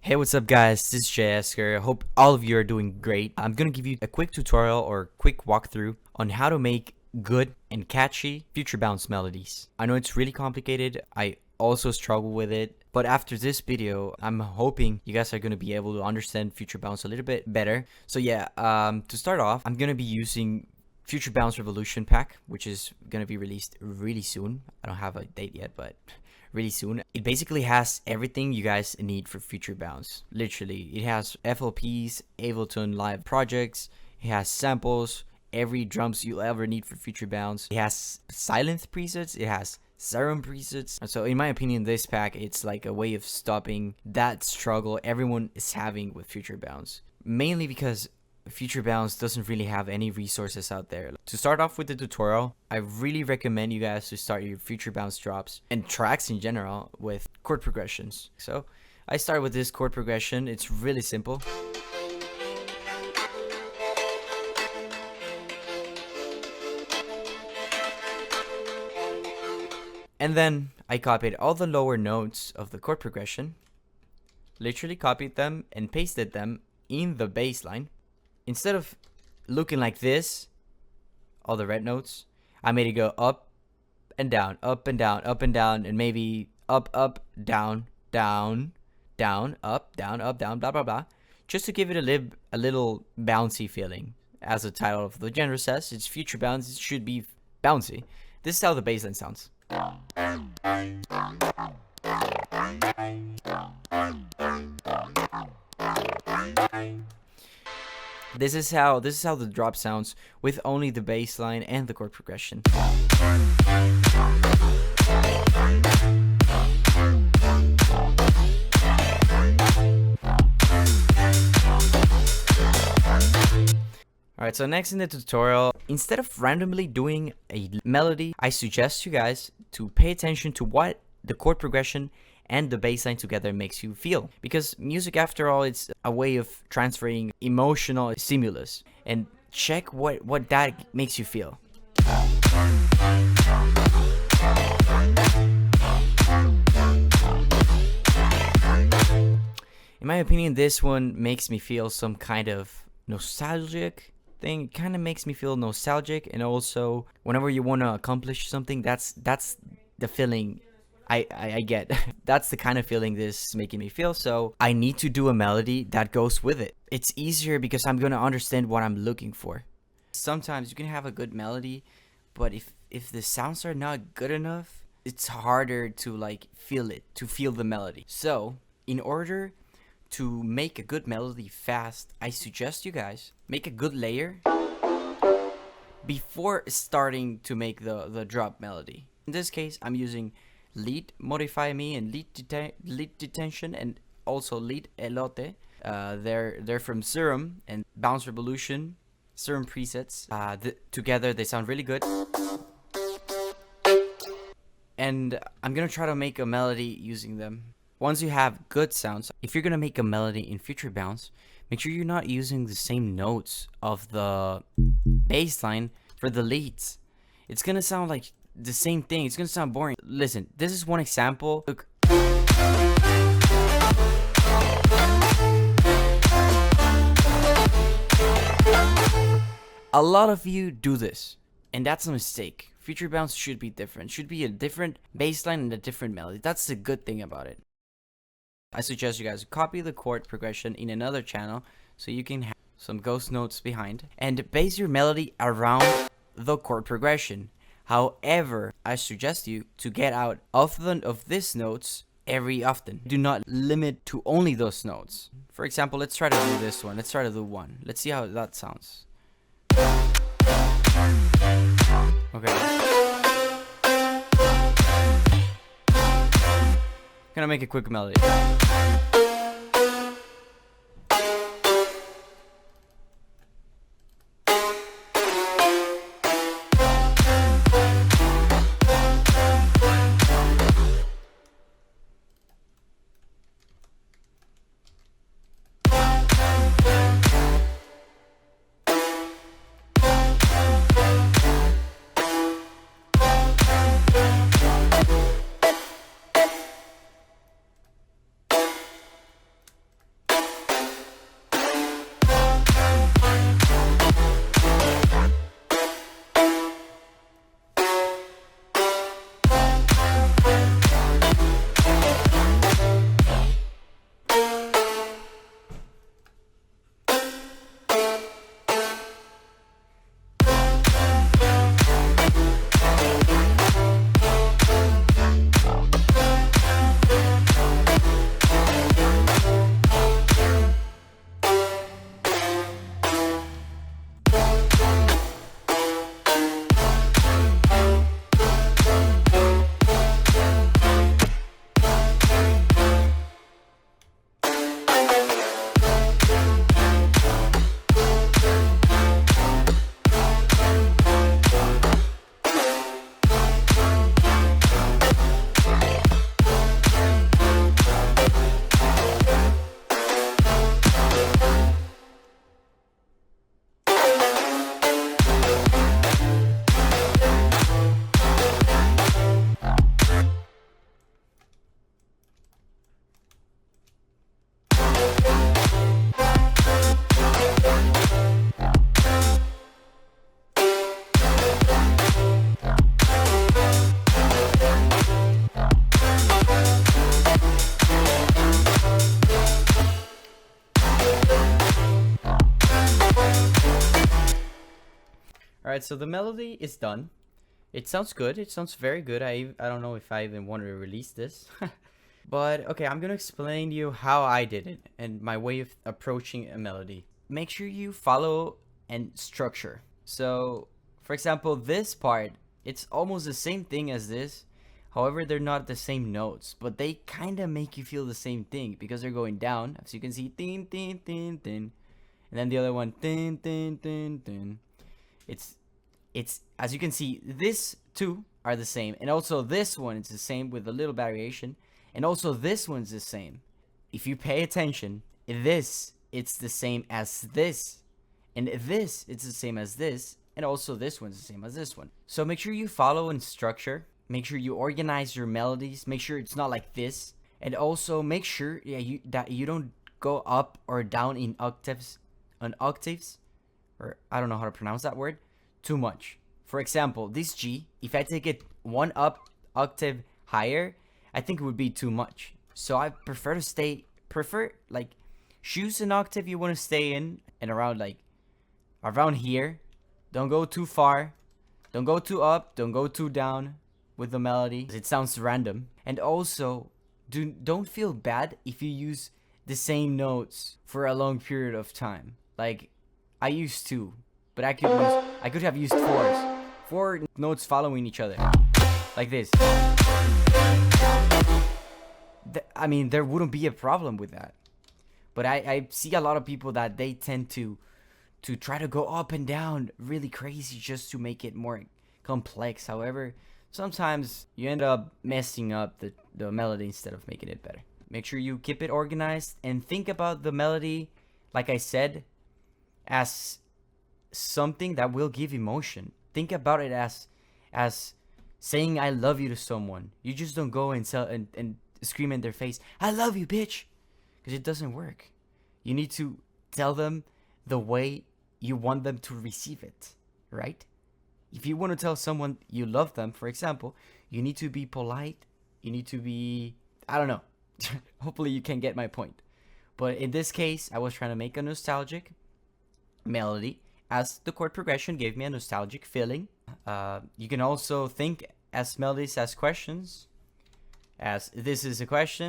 Hey, what's up guys, this is Jay Esker. Hope all of you are doing great. I'm gonna give you a quick tutorial or quick walkthrough on how to make good and catchy future bounce melodies. I know it's really complicated, I also struggle with it, but after this video, I'm hoping you guys are gonna be able to understand future bounce a little bit better. So yeah, to start off, I'm gonna be using Future Bounce Revolution pack, which is gonna be released really soon. I don't have a date yet, but really soon. It basically has everything you guys need for Future Bounce. Literally, it has FLPs, Ableton Live projects, it has samples, every drums you'll ever need for Future Bounce. It has silence presets, it has serum presets. So in my opinion, this pack, it's like a way of stopping that struggle everyone is having with Future Bounce. Mainly because Future Bounce doesn't really have any resources out there. To start off with the tutorial, I really recommend you guys to start your Future Bounce drops and tracks in general with chord progressions. So I start with this chord progression. It's really simple. And then I copied all the lower notes of the chord progression, literally copied them and pasted them in the bass line. Instead of looking like this, all the red notes, I made it go up and down, up and down, up and down, and maybe up, up, down, down, down, up, down, blah, blah, blah. Just to give it a little bouncy feeling. As the title of the genre says, it's Future Bounce, it should be bouncy. This is how the bass line sounds. This is how the drop sounds with only the bass line and the chord progression. Alright, so next in the tutorial, instead of randomly doing a melody, I suggest you guys to pay attention to what the chord progression and the bass line together makes you feel, because music, after all, it's a way of transferring emotional stimulus, and check what that makes you feel. In my opinion, this one makes me feel some kind of nostalgic thing. It kind of makes me feel nostalgic, and also whenever you want to accomplish something, that's the feeling I get. That's the kind of feeling this is making me feel, so I need to do a melody that goes with it. It's easier because I'm gonna understand what I'm looking for. Sometimes you can have a good melody, but if the sounds are not good enough, it's harder to like feel it, to feel the melody. So in order to make a good melody fast, I suggest you guys make a good layer before starting to make the drop melody. In this case, I'm using lead modify me and lead detention and also lead elote. They're from Serum and Bounce Revolution. Serum presets. Together they sound really good. And I'm gonna try to make a melody using them. Once you have good sounds, if you're gonna make a melody in Future Bounce, make sure you're not using the same notes of the bass line for the leads. It's gonna sound like the same thing. It's gonna sound boring. Listen, this is one example. Look. A lot of you do this, and that's a mistake. Future Bounce should be different. Should be a different bass line and a different melody. That's the good thing about it. I suggest you guys copy the chord progression in another channel so you can have some ghost notes behind and base your melody around the chord progression. However, I suggest you to get out of these notes every often. Do not limit to only those notes. For example, let's try to do this one. Let's try to do one. Let's see how that sounds. Okay. Gonna make a quick melody. Alright, so the melody is done. It sounds good. It sounds very good. I don't know if I even want to release this. But okay, I'm gonna explain to you how I did it and my way of approaching a melody. Make sure you follow and structure. So, for example, this part, it's almost the same thing as this. However, they're not the same notes, but they kind of make you feel the same thing because they're going down. As you can see, tin, tin, tin, tin. And then the other one, tin, tin, tin, tin. It's as you can see, this two are the same, and also this one is the same with a little variation, and also this one's the same. If you pay attention, this it's the same as this, and this it's the same as this, and also this one's the same as this one. So make sure you follow in structure. Make sure you organize your melodies. Make sure it's not like this, and also make sure that you don't go up or down in octaves, or I don't know how to pronounce that word, too much. For example, this G, if I take it one octave higher, I think it would be too much. So I prefer like choose an octave you want to stay in and around, like around here. Don't go too far. Don't go too up. Don't go too down with the melody. It sounds random. And also, don't feel bad if you use the same notes for a long period of time. Like I used to, but I could have used four notes following each other, like this. I mean, there wouldn't be a problem with that. But I see a lot of people that they tend to try to go up and down really crazy just to make it more complex. However, sometimes you end up messing up the melody instead of making it better. Make sure you keep it organized and think about the melody, like I said, as something that will give emotion. Think about it as saying I love you to someone. You just don't go and scream in their face, I love you, bitch, because it doesn't work. You need to tell them the way you want them to receive it, right? If you want to tell someone you love them, for example, you need to be polite. You need to be, I don't know. Hopefully you can get my point. But in this case, I was trying to make a nostalgic melody, as the chord progression gave me a nostalgic feeling. You can also think as melodies as questions, as this is a question,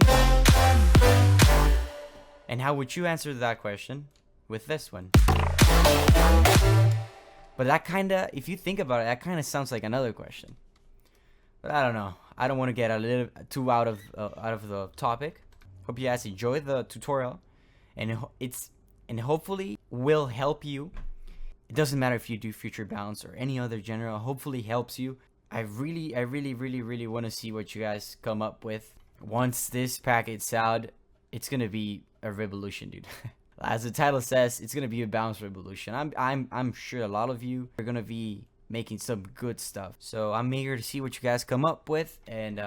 and how would you answer that question with this one? But that kinda, if you think about it, that kinda sounds like another question. But I don't know. I don't want to get a little too out of the topic. Hope you guys enjoyed the tutorial, and hopefully will help you. It doesn't matter if you do future bounce or any other genre. Hopefully helps you. I really want to see what you guys come up with. Once this packet's out, it's gonna be a revolution, dude. As the title says, it's gonna be a bounce revolution. I'm sure a lot of you are gonna be making some good stuff. So I'm eager to see what you guys come up with, and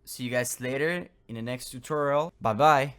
see you guys later in the next tutorial. Bye bye.